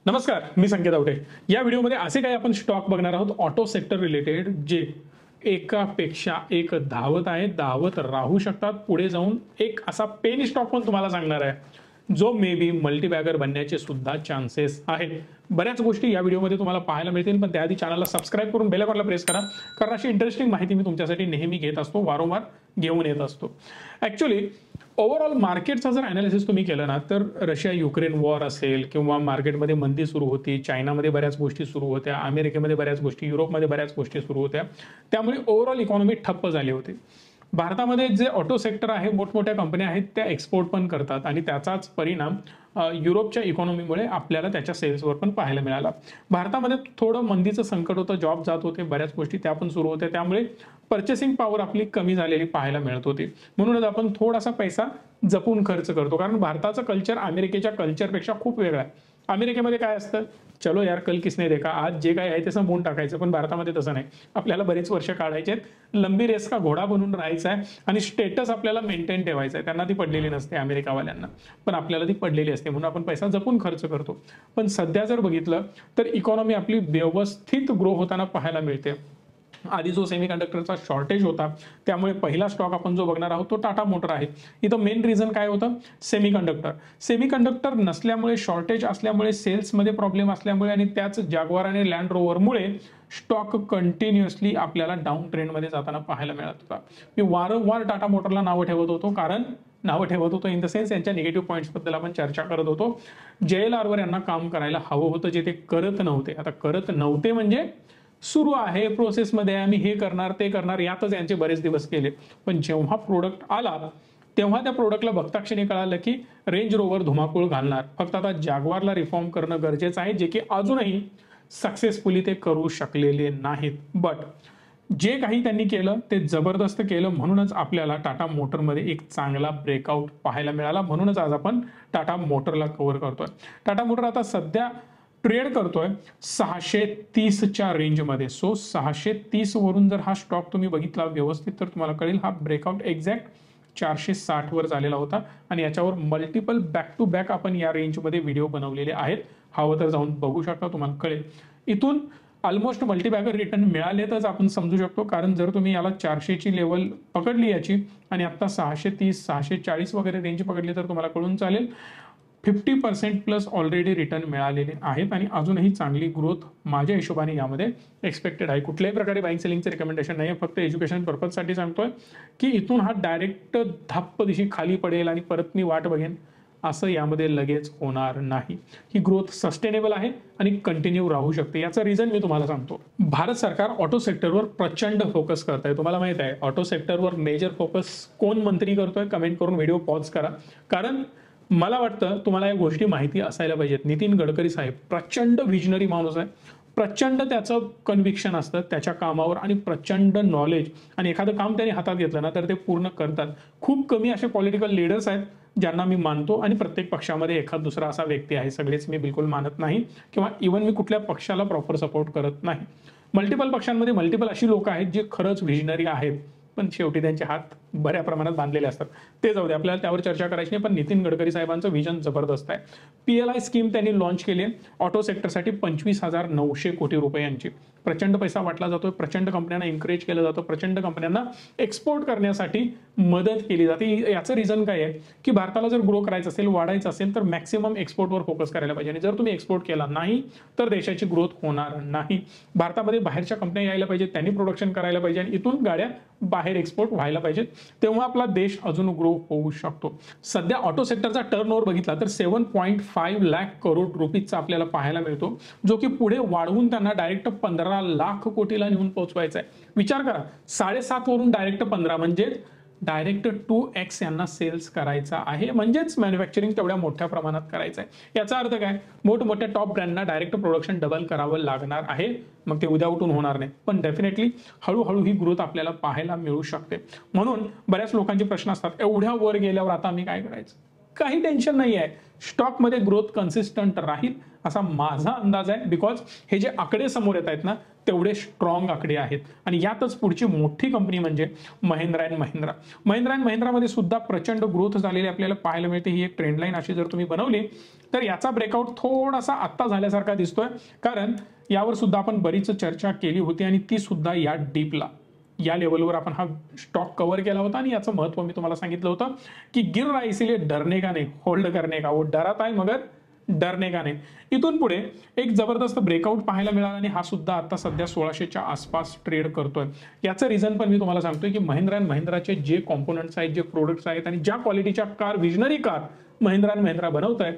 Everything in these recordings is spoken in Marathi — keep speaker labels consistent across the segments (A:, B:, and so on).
A: नमस्कार, मी संकेत आवटे। या व्हिडिओमध्ये असे काही आपण स्टॉक बघणार आहोत ऑटो सेक्टर रिलेटेड, जे एकापेक्षा एक धावत आहेत, धावत राहू शकतात पुढे जाऊन। एक असा पेनी स्टॉक पण तुम्हाला सांगणार आहे जो मे बी मल्टीबॅगर बनण्याचे सुद्धा चान्सेस आहेत। बऱ्याच गोष्टी या व्हिडिओमध्ये तुम्हाला पाहायला मिळतील, पण त्याआधी चॅनलला सबस्क्राइब करून बेल आयकॉनला प्रेस करा, कारण अशी इंटरेस्टिंग माहिती मी तुमच्यासाठी नेहमी घेत असतो, वारंवार घेऊन येत असतो। ॲक्च्युअली ओव्हरऑल मार्केटचा जर अनालिसिस तुम्ही केलं ना, तर रशिया युक्रेन वॉर असेल किंवा मार्केटमध्ये मंदी सुरू होती, चायनामध्ये बऱ्याच गोष्टी सुरू होत्या, अमेरिकेमध्ये बऱ्याच गोष्टी, युरोपमध्ये बऱ्याच गोष्टी सुरू होत्या, त्यामुळे ओव्हरऑल इकॉनॉमी ठप्प झाली होती। भारतामध्ये जे ऑटो सेक्टर आहे, मोठमोठ्या कंपन्या आहेत, त्या एक्सपोर्ट पण करतात आणि त्याचाच परिणाम युरोपच्या इकॉनॉमीमुळे आपल्याला त्याच्या सेल्सवर पण पाहायला मिळाला। भारतामध्ये थोडं मंदीचं संकट होतं, जॉब जात होते, बऱ्याच गोष्टी त्या पण सुरू होत्या, त्यामुळे पर्चेसिंग पॉवर आपली कमी झालेली पाहायला मिळत होती। म्हणूनच आपण थोडासा पैसा जपून खर्च करतो, कारण भारताचं कल्चर अमेरिकेच्या कल्चरपेक्षा खूप वेगळं आहे। अमेरिकेमध्ये काय असतं, चलो यार कल किसने देखा, आज जे काय आहे ते संपवून टाकायचं, पण भारतामध्ये तसं नाही। आपल्याला बरेच वर्ष काढायचे आहेत, लंबी रेस का घोडा बनून राहायचं आहे आणि स्टेटस आपल्याला मेंटेन ठेवायचं आहे। त्यांना ती पडलेली नसते अमेरिकावाल्यांना, पण आपल्याला ती पडलेली असते, म्हणून आपण पैसा जपून खर्च करतो। पण सध्या जर बघितलं तर इकॉनॉमी आपली व्यवस्थित ग्रो होताना पाहायला मिळते। आधी जो सेमीकंडक्टरचा शॉर्टेज होता, त्यामुळे पहिला स्टॉक आपण जो बघणार आहोत तो टाटा मोटर आहे। इथं मेन रिझन काय होतं, सेमीकंडक्टर नसल्यामुळे, शॉर्टेज असल्यामुळे, सेल्समध्ये प्रॉब्लेम असल्यामुळे आणि त्याच जॅग्वार आणि लँड रोवरमुळे स्टॉक कंटिन्युअसली आपल्याला डाऊन ट्रेंडमध्ये जाताना पाहायला मिळत होता। मी वारंवार टाटा मोटरला नावं ठेवत होतो, इन द सेन्स यांच्या निगेटिव्ह पॉईंट्स बद्दल आपण चर्चा करत होतो। JLR वर यांना काम करायला हवं होतं, जे ते करत नव्हते। आता करत नव्हते म्हणजे सुरू आहे, प्रोसेसमध्ये आम्ही हे करणार ते करणार, यातच यांचे बरेच दिवस गेले। पण जेव्हा प्रोडक्ट आला तेव्हा त्या प्रोडक्टला बघताक्षणी कळालं की रेंज रोवर धुमाकूळ घालणार। फक्त आता जॅग्वारला रिफॉर्म करणं गरजेचं आहे, जे की अजूनही सक्सेसफुली ते करू शकलेले नाहीत। बट जे काही त्यांनी केलं ते जबरदस्त केलं, म्हणूनच आपल्याला टाटा मोटरमध्ये एक चांगला ब्रेकआउट पाहायला मिळाला। म्हणूनच आज आपण टाटा मोटरला कव्हर करतोय। टाटा मोटर आता सध्या ट्रेड करतोय 630च्या रेंजमध्ये। सो 630 वरून जर हा स्टॉक तुम्ही बघितला व्यवस्थित तर तुम्हाला कळेल हा ब्रेकआउट एक्झॅक्ट 460 वर झालेला होता आणि याच्यावर मल्टिपल बॅक टू बॅक आपण या रेंजमध्ये व्हिडिओ बनवलेले आहेत, हवं तर जाऊन बघू शकता, तुम्हाला कळेल। इथून ऑलमोस्ट मल्टीबॅगर रिटर्न मिळालेतच आपण समजू शकतो, कारण जर तुम्ही याला 400ची लेवल पकडली याची आणि आता 630 640 वगैरे रेंज पकडली तर तुम्हाला कळून चालेल 50% प्लस ऑलरेडी रिटर्न मिळालेले आहेत आणि अजूनही चांगली ग्रोथ माझ्या हिशोबाने यामध्ये एक्सपेक्टेड आहे। कुठल्याही प्रकारे बाईंग सेलिंगचं रिकमेंडेशन नाही आहे, फक्त एज्युकेशन पर्पजसाठी सांगतोय की इथून हा डायरेक्ट धाप्प दिशी खाली पडेल आणि परत मी वाट बघेन, असं यामध्ये लगेच होणार नाही। ही ग्रोथ सस्टेनेबल आहे आणि कंटिन्यू राहू शकते। याचं रिझन मी तुम्हाला सांगतो। भारत सरकार ऑटो सेक्टरवर प्रचंड फोकस करत आहे। तुम्हाला माहित आहे ऑटो सेक्टरवर मेजर फोकस कोण मंत्री करतोय, कमेंट करून व्हिडिओ पॉज करा, कारण मला वाटतं तुम्हाला या गोष्टी माहिती असायला पाहिजेत। नितीन गडकरी साहेब प्रचंड विजनरी माणूस आहे, प्रचंड त्याचं कन्व्हिक्शन असतं त्याच्या कामावर आणि प्रचंड नॉलेज, आणि एखादं काम त्यांनी हातात घेतलं ना तर ते पूर्ण करतात। खूप कमी असे पॉलिटिकल लीडर्स आहेत ज्यांना मी मानतो, आणि प्रत्येक पक्षामध्ये एखाद दुसरा असा व्यक्ती आहे, सगळेच मी बिलकुल मानत नाही किंवा इव्हन मी कुठल्या पक्षाला प्रॉपर सपोर्ट करत नाही। मल्टिपल पक्षांमध्ये मल्टिपल अशी लोक आहेत जे खरंच विजनरी आहेत, पण शेवटी त्यांचे हात बऱ्या प्रमाणात बांधलेले असतात। ते जाऊ दे, आपल्याला त्यावर चर्चा करायची नाही, पण नितीन गडकरी साहेबांचं विजन जबरदस्त आहे। PLI स्कीम त्यांनी लॉन्च केली ऑटो सेक्टरसाठी 25,900 कोटी रुपयांची। प्रचंड पैसा वाटला जातोय, प्रचंड कंपन्यांना एन्करेज केलं जातं, प्रचंड कंपन्यांना एक्सपोर्ट करण्यासाठी मदत केली जाते। याचं रिझन काय आहे की भारताला जर ग्रो करायचं असेल, वाढायचं असेल तर मॅक्सिमम एक्सपोर्टवर फोकस करायला पाहिजे, आणि जर तुम्ही एक्सपोर्ट केला नाही तर देशाची ग्रोथ होणार नाही। भारतामध्ये बाहेरच्या कंपन्या यायला पाहिजेत, त्यांनी प्रोडक्शन करायला पाहिजे आणि इथून गाड्या बाहेर एक्सपोर्ट व्हायला पाहिजेत, तेव्हा आपला देश अजून ग्रो होऊ शकतो। सध्या ऑटो सेक्टरचा टर्नओव्हर बघितला तर 7.5 लाख करोड रुपीजचा आपल्याला पाहायला मिळतो, जो की पुढे वाढवून त्यांना डायरेक्ट 15 लाख कोटीला नेऊन पोहोचवायचा आहे। विचार करा, 7.5 वरून डायरेक्ट 15 म्हणजे डायरेक्ट 2x यांना सेल्स करायचा आहे, म्हणजेच मॅन्युफॅक्चरिंग तेवढ्या मोठ्या प्रमाणात करायचं आहे। याचा अर्थ काय, मोठमोठ्या टॉप ब्रँडना डायरेक्ट प्रोडक्शन डबल करावं लागणार आहे, मग ते उद्या उठून होणार नाही, पण डेफिनेटली हळूहळू ही ग्रोथ आपल्याला पाहायला मिळू शकते। म्हणून बऱ्याच लोकांचे प्रश्न असतात, एवढ्या वर गेल्यावर आता आम्ही काय करायचं, काही टेन्शन नाही आहे, स्टॉकमध्ये ग्रोथ कन्सिस्टंट राहील असा माझा अंदाज आहे. बिकॉज हे जे आकडे समोर येत आहेत ना तेवढे स्ट्रॉंग आकडे आहेत. आणि यातच पुढची मोठी कंपनी म्हणजे महिंद्रा अँड महिंद्रा. महिंद्रा अँड महिंद्रामध्ये सुद्धा प्रचंड ग्रोथ झालेली आपल्याला पाहायला मिळते. ही एक ट्रेंड लाईन अशी जर तुम्ही बनवली तर याचा ब्रेकआउट थोडासा आत्ता झाल्यासारखा दिसतोय, कारण यावर सुद्धा आपण बरीच चर्चा केली होती आणि ती सुद्धा या डीपला या लेवलवर आपण हा स्टॉक कव्हर केला होता. आणि याचं महत्व मी तुम्हाला सांगितलं होतं की गिर रहा इसीलिए डरने का नहीं, होल्ड करने का. वो डरत आहे मगर डरने का नाही. इथून पुढे एक जबरदस्त ब्रेकआउट पाहायला मिळाला आणि हा सुद्धा आता सध्या 1600च्या आसपास ट्रेड करतोय. याचं रिझन पण मी तुम्हाला सांगतोय की महिंद्रा अँड महिंद्राचे जे कॉम्पोनंट्स आहेत, जे प्रोडक्ट्स आहेत आणि ज्या क्वालिटीच्या car, visionary car Mahindra and Mahindra बनवत आहे,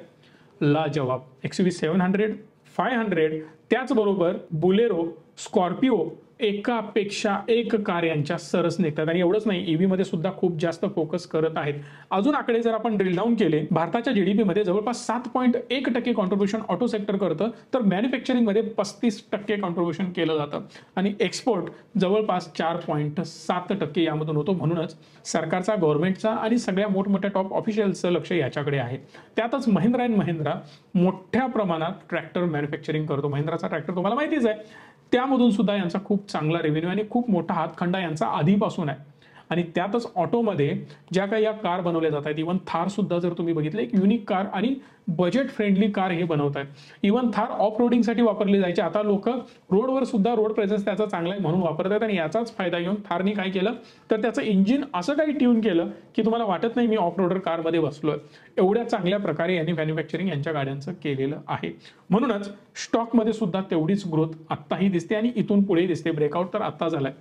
A: लाजवाब. XUV 700, 500, त्याचबरोबर बुलेरो, स्कॉर्पिओ एकापेक्षा एक कार यांच्या सरस निघतात. आणि एवढंच नाही, ईव्ही मध्ये सुद्धा खूप जास्त फोकस करत आहेत. अजून आकडे जर आपण ड्रिल डाऊन केले, भारताच्या जीडीपी मध्ये जवळपास 7.1% कॉन्ट्रीब्युशन ऑटो सेक्टर करतं, तर मॅन्युफॅक्चरिंग मध्ये 35% कॉन्ट्रीब्युशन केलं जातं आणि एक्सपोर्ट जवळपास 4.7% यामधून होतो. म्हणूनच सरकारचा, गव्हर्नमेंटचा आणि सगळ्या मोठमोठ्या टॉप ऑफिशियल्सचं लक्ष याच्याकडे आहे. त्यातच महिंद्रा अँड महिंद्रा मोठ्या प्रमाणात ट्रॅक्टर मॅन्युफॅक्चरिंग करतो. महिंद्राचा ट्रॅक्टर तुम्हाला माहितीच आहे, त्यामधून सुद्धा यांचा खूप चांगला रेव्हेन्यू आणि खूप मोठा हातखंडा यांचा आधीपासून आहे. आणि त्यातच ऑटोमध्ये ज्या काही या कार बनवल्या जात आहेत, इव्हन थार सुद्धा जर तुम्ही बघितलं, एक युनिक कार आणि बजेट फ्रेंडली कार हे बनवत आहेत. इव्हन थार ऑफ रोडिंगसाठी वापरली जायची, आता लोक रोडवर सुद्धा रोड प्रेझेन्स त्याचा चांगला आहे म्हणून वापरत आहेत. आणि याचाच फायदा घेऊन थारनी काय केलं तर त्याचं इंजिन असं काही ट्यून केलं की तुम्हाला वाटत नाही मी ऑफ रोडर कारमध्ये बसलोय. एवढ्या चांगल्या प्रकारे यांनी मॅन्युफॅक्चरिंग यांच्या गाड्यांचं केलेलं आहे. म्हणूनच स्टॉकमध्ये सुद्धा तेवढीच ग्रोथ आत्ताही दिसते आणि इथून पुढे दिसते. ब्रेकआउट तर आत्ता झालाय,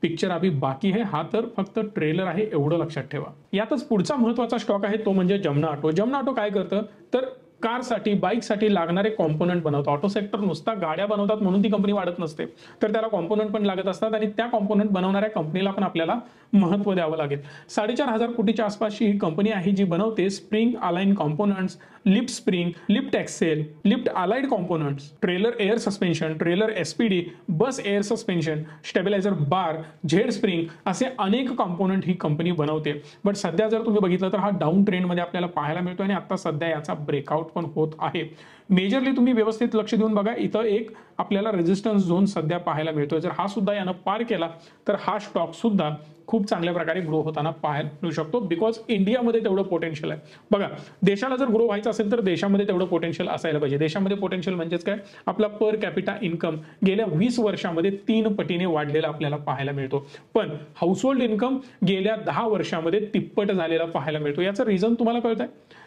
A: पिक्चर अभी बाकी है. हा तर फक्त ट्रेलर आहे, एवढं लक्षात ठेवा. यातच पुढचा महत्वाचा स्टॉक आहे तो म्हणजे जमना ऑटो. जमना ऑटो काय करतं तर कारसाठी, बाईकसाठी लागणारे कॉम्पोनंट बनवतो. ऑटो सेक्टर नुसता गाड्या बनवतात म्हणून ती कंपनी वाढत नसते, तर त्याला कॉम्पोनंट पण लागत असतात आणि त्या कॉम्पोनंट बनवणाऱ्या कंपनीला पण आपल्याला महत्व द्यावं लागेल. 4,500 कोटीच्या आसपासची ही कंपनी आहे जी बनवते spring align components, lift spring, lift axle, lift allied components, trailer air suspension, trailer SPD, bus air suspension, stabiliser bar, Z spring असे अनेक कॉम्पोनंट ही कंपनी बनवते. बट सध्या जर तुम्ही बघितलं तर हा डाऊन ट्रेंडमध्ये आपल्याला पाहायला मिळतो आणि आता सध्या याचा ब्रेकआउट पण होत आहे. मेजरली तुम्ही व्यवस्थित लक्ष देऊन बघा, इथं एक आपल्याला रेजिस्टन्स झोन सध्या पाहायला मिळतोय. जर हा सुद्धा यानं पार केला तर हा स्टॉक सुद्धा खूप चांगल्या प्रकारे ग्रो होताना पाहायला मिळू शकतो. बिकॉज इंडियामध्ये तेवढं पोटेन्शियल आहे. बघा, देशाला जर ग्रो व्हायचं असेल तर देशामध्ये तेवढं पोटेन्शियल असायला पाहिजे. देशामध्ये पोटेन्शियल म्हणजेच काय, आपला पर कॅपिटा इन्कम गेल्या 20 वर्षामध्ये 3 पटीने वाढलेला आपल्याला पाहायला मिळतो. पण हाऊसहोल्ड इन्कम गेल्या 10 वर्षामध्ये तिप्पट झालेला पाहायला मिळतो. याचं रिझन तुम्हाला कळत आहे.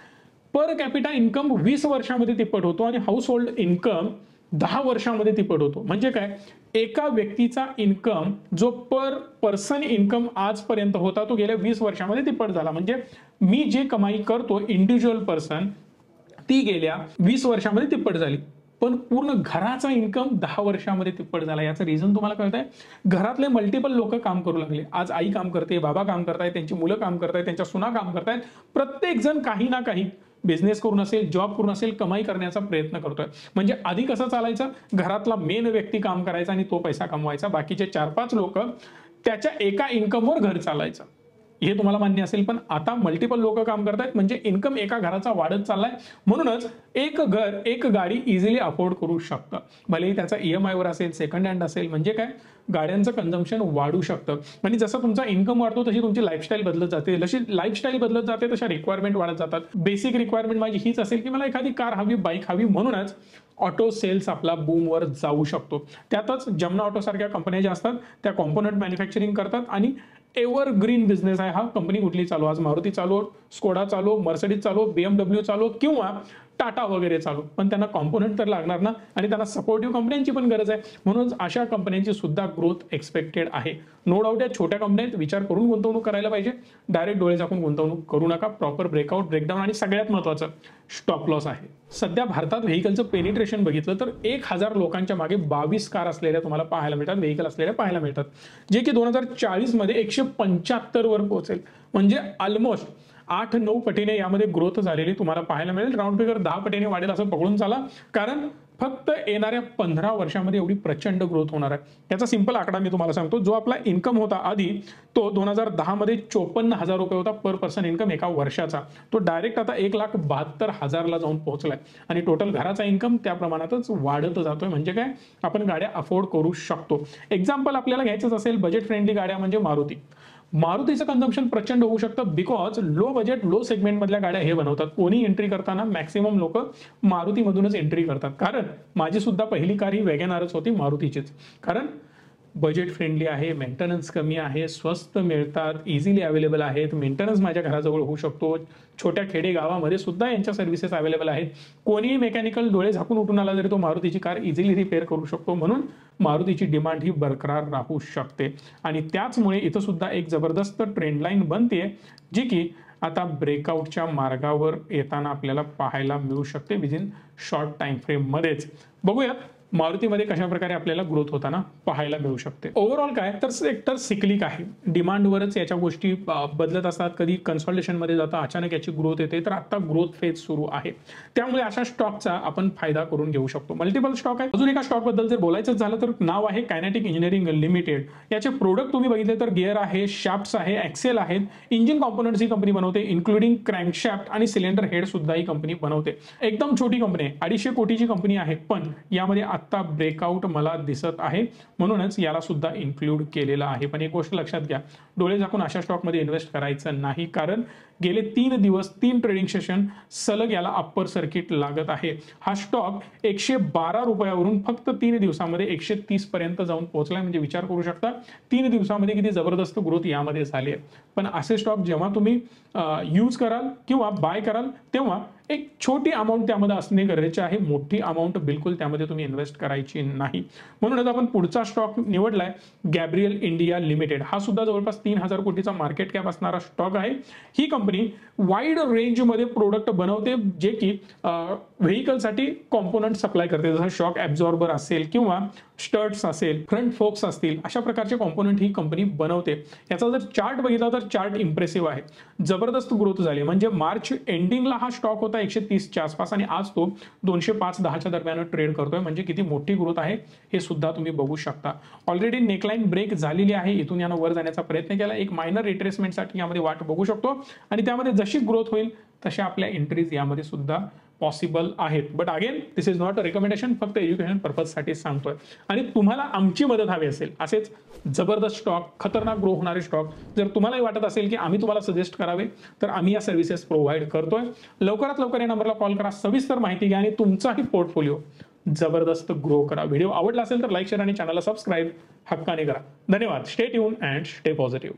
A: पर कॅपिटा इन्कम 20 वर्षामध्ये तिप्पट होतो आणि हाऊस होल्ड इन्कम 10 वर्षामध्ये तिप्पट होतो. म्हणजे काय, एका व्यक्तीचा इन्कम जो पर पर्सन इन्कम आजपर्यंत होता तो गेल्या 20 वर्षामध्ये तिप्पट झाला. म्हणजे मी जे कमाई करतो इंडिव्हिज्युअल पर्सन, ती गेल्या 20 वर्षामध्ये तिप्पट झाली. पण पूर्ण घराचा इन्कम 10 वर्षामध्ये तिप्पट झाला. याचं रिझन तुम्हाला कळत आहे. घरातले मल्टिपल लोक काम करू लागले. आज आई काम करते, बाबा काम करतायत, त्यांची मुलं काम करतायत, त्यांच्या सुना काम करतायत. प्रत्येक जण काही ना काही बिझनेस करून असेल, जॉब करून असेल, कमाई करण्याचा प्रयत्न करतोय. म्हणजे आधी कसं चालायचं, घरातला मेन व्यक्ती काम करायचा आणि तो पैसा कमवायचा, बाकीचे 4-5 लोक त्याच्या एका इन्कमवर घर चालायचं. हे तुम्हाला मान्य असेल. पण आता मल्टिपल लोक काम करतायत म्हणजे इन्कम एका घराचा वाढत चाललाय. म्हणूनच एक घर, एक गाडी इझिली अफोर्ड करू शकतं. भलेही त्याचा EMI वर असेल, सेकंड हँड असेल. म्हणजे काय, गाड्यांचं कन्झम्पशन वाढू शकतं. आणि जसं तुमचा इन्कम वाढतो तशी तुमची लाईफस्टाईल बदलत जाते. जशी लाईफस्टाईल बदलत जाते तशा रिक्वायरमेंट वाढत जातात. बेसिक रिक्वायरमेंट माझी हीच असेल की मला एखादी कार हवी, बाईक हवी. म्हणूनच ऑटो सेल्स आपला बूमवर जाऊ शकतो. त्यातच जमना ऑटो सारख्या कंपन्या ज्या असतात त्या कॉम्पोनंट मॅन्युफॅक्चरिंग करतात आणि एव्हरग्रीन बिझनेस आहे हा. कंपनी कुठली चालू, आज मारुती चालू, स्कोडा चालू, मर्सिडीज चालू, BMW चालू किंवा टाटा वगैरे चालू, पण त्यांना कॉम्पोनंट तर लागणार ना, आणि त्यांना सपोर्टिव्ह कंपन्यांची पण गरज आहे. म्हणून अशा कंपन्यांची सुद्धा ग्रोथ एक्सपेक्टेड आहे. नो डाऊट या छोट्या कंपन्यात विचार करून गुंतवणूक करायला पाहिजे. डायरेक्ट डोळे झाकून गुंतवणूक करू नका. प्रॉपर ब्रेकआउट, ब्रेकडाऊन आणि सगळ्यात महत्त्वाचं स्टॉप लॉस आहे. सध्या भारतात व्हेकलचं पेनिट्रेशन बघितलं तर 1000 लोकांच्या मागे 22 कार असलेल्या तुम्हाला पाहायला मिळतात, व्हेकल असलेल्या पाहायला मिळतात, जे की 2040 मध्ये 175 वर पोहोचेल. म्हणजे ऑलमोस्ट 8-9 पटीने यामध्ये ग्रोथ झालेली तुम्हाला पाहायला मिळेल. राऊंड फिगर 10 पटीने वाढेल असं पकडून चाला, कारण फक्त येणाऱ्या 15 वर्षामध्ये एवढी प्रचंड ग्रोथ होणार आहे. याचा सिंपल आकडा मी तुम्हाला सांगतो. जो आपला इन्कम होता आधी, तो 2010 मध्ये 54,000 रुपये होता पर पर्सन इन्कम एका वर्षाचा. तो डायरेक्ट आता 1,72,000 ला जाऊन पोहोचलाय आणि टोटल घराचा इन्कम त्या प्रमाणातच वाढत जातोय. म्हणजे काय, आपण गाड्या अफोर्ड करू शकतो. एक्झाम्पल आपल्याला घ्यायचं असेल बजेट फ्रेंडली गाड्या म्हणजे मारुती. मारुतीचं कन्झम्पशन प्रचंड होऊ शकतं, because low budget low segment मधल्या गाड्या हे बनवतात. कोणी एंट्री करताना मॅक्सिमम लोक मारुतीमधूनच एंट्री करतात. कारण माझी सुद्धा पहिली कार ही वॅगनारच होती, मारुतीचीच. कारण बजेट फ्रेंडली आहे, मेंटेनन्स कमी आहे, स्वस्त मिळतात, इझिली अवेलेबल आहेत, मेंटेनन्स माझ्या घराजवळ होऊ शकतो. छोट्या खेडे गावामध्ये सुद्धा यांच्या सर्व्हिसेस अवेलेबल आहेत. कोणीही मेकॅनिकल डोळे झाकून उठून आला तरी तो मारुतीची कार इझिली रिपेअर करू शकतो. म्हणून मारुतीची डिमांड ही बरकरार राहू शकते. आणि त्याचमुळे इथं सुद्धा एक जबरदस्त ट्रेंड लाईन बनते, जी की आता ब्रेकआउटच्या मार्गावर येताना आपल्याला पाहायला मिळू शकते विदिन शॉर्ट टाइम फ्रेम मध्येच. बघूयात मारुतीमध्ये कशा प्रकारे आपल्याला ग्रोथ होताना पाहायला मिळू शकते. ओव्हरऑल काय तर सेक्टर सिक्लिक आहे, डिमांडवरच याच्या गोष्टी बदलत असतात. कधी कन्सॉल्टेशन मध्ये जातं, अचानक याची ग्रोथ येते, तर आता ग्रोथ फेज सुरू आहे. त्यामुळे अशा स्टॉकचा आपण फायदा करून घेऊ शकतो. मल्टिपल स्टॉक आहे. अजून एका स्टॉक बद्दल जर बोलायचं झालं तर नाव आहे कायनेटिक इंजिनिअरिंग लिमिटेड. याचे प्रोडक्ट तुम्ही बघितले तर गिअर आहे, शाफ्ट्स आहे, एक्सेल आहेत, इंजिन कॉम्पोनंट्स ही कंपनी बनवते, इन्क्लुडिंग क्रँकशाफ्ट आणि सिलेंडर हेड सुद्धा ही कंपनी बनवते. एकदम छोटी कंपनी आहे, 250 कोटीची कंपनी आहे, पण यामध्ये आता ब्रेकआउट मला दिसत आहे, म्हणूनच याला सुद्धा इन्क्लूड केलेला आहे. पण एक गोष्ट लक्षात घ्या, डोळे झाकून अशा स्टॉकमध्ये इन्व्हेस्ट करायचं नाही, कारण गेले 3 दिवस 3 ट्रेडिंग सेशन सलग याला अप्पर सर्किट लागत आहे. हा स्टॉक 112 रुपयावरून फक्त 3 दिवसामध्ये 130 पर्यंत जाऊन पोहोचलाय. म्हणजे विचार करू शकता 3 दिवसामध्ये किती जबरदस्त ग्रोथ यामध्ये झाली आहे. पण असे स्टॉक जेव्हा तुम्ही यूज कराल किंवा बाय कराल, तेव्हा एक छोटी अमाऊंट त्यामध्ये असणे गरजेचे आहे. मोठी अमाऊंट बिलकुल त्यामध्ये तुम्ही इन्व्हेस्ट करायची नाही. म्हणूनच आपण पुढचा स्टॉक निवडलाय गॅब्रियल इंडिया लिमिटेड. हा सुद्धा जवळपास 3,000 कोटीचा मार्केट कॅप असणारा स्टॉक आहे. ही कंपनी वाईड रेंज मध्ये प्रोडक्ट बनवते, जे की व्हेकलसाठी कॉम्पोनंट सप्लाय करते. जसं शॉक ॲब्झॉर्बर असेल किंवा स्टर्ट्स असेल, फ्रंट फोक्स असतील, अशा प्रकारचे कॉम्पोनंट ही कंपनी बनवते. याचा जर चार्ट बघितला तर चार्ट इम्प्रेसिव्ह आहे. जबरदस्त ग्रोथ झाली. म्हणजे मार्च एंडिंगला हा स्टॉक होता 130च्या आसपास आणि आज तो 205-10च्या दरम्यान ट्रेड करतोय. म्हणजे किती मोठी ग्रोथ आहे हे सुद्धा तुम्ही बघू शकता. ऑलरेडी नेकलाईन ब्रेक झालेली आहे. इथून यानं वर जाण्याचा प्रयत्न केला. एक मायनर रिट्रेसमेंटसाठी यामध्ये वाट बघू शकतो आणि त्यामध्ये जशी ग्रोथ होईल तशा आपल्या एंट्रीज यामध्ये सुद्धा पॉसिबल आहेत. But again this is not a recommendation, फक्त एज्युकेशन पर्पजसाठी सांगतोय. आणि तुम्हाला आमची मदत हवी असेल असेच जबरदस्त स्टॉक, खतरनाक ग्रो होणारे स्टॉक जर तुम्हालाही वाटत असेल की आम्ही तुम्हाला सजेस्ट करावे, तर आम्ही या सर्व्हिसेस प्रोव्हाइड करतोय. लवकरात लवकर या नंबरला कॉल करा, सविस्तर माहिती घ्या आणि तुमचाही पोर्टफोलिओ जबरदस्त ग्रो करा. व्हिडिओ आवडला असेल तर लाईक, शेअर आणि चॅनलला सबस्क्राईब हक्काने करा. धन्यवाद. Stay tune and stay positive.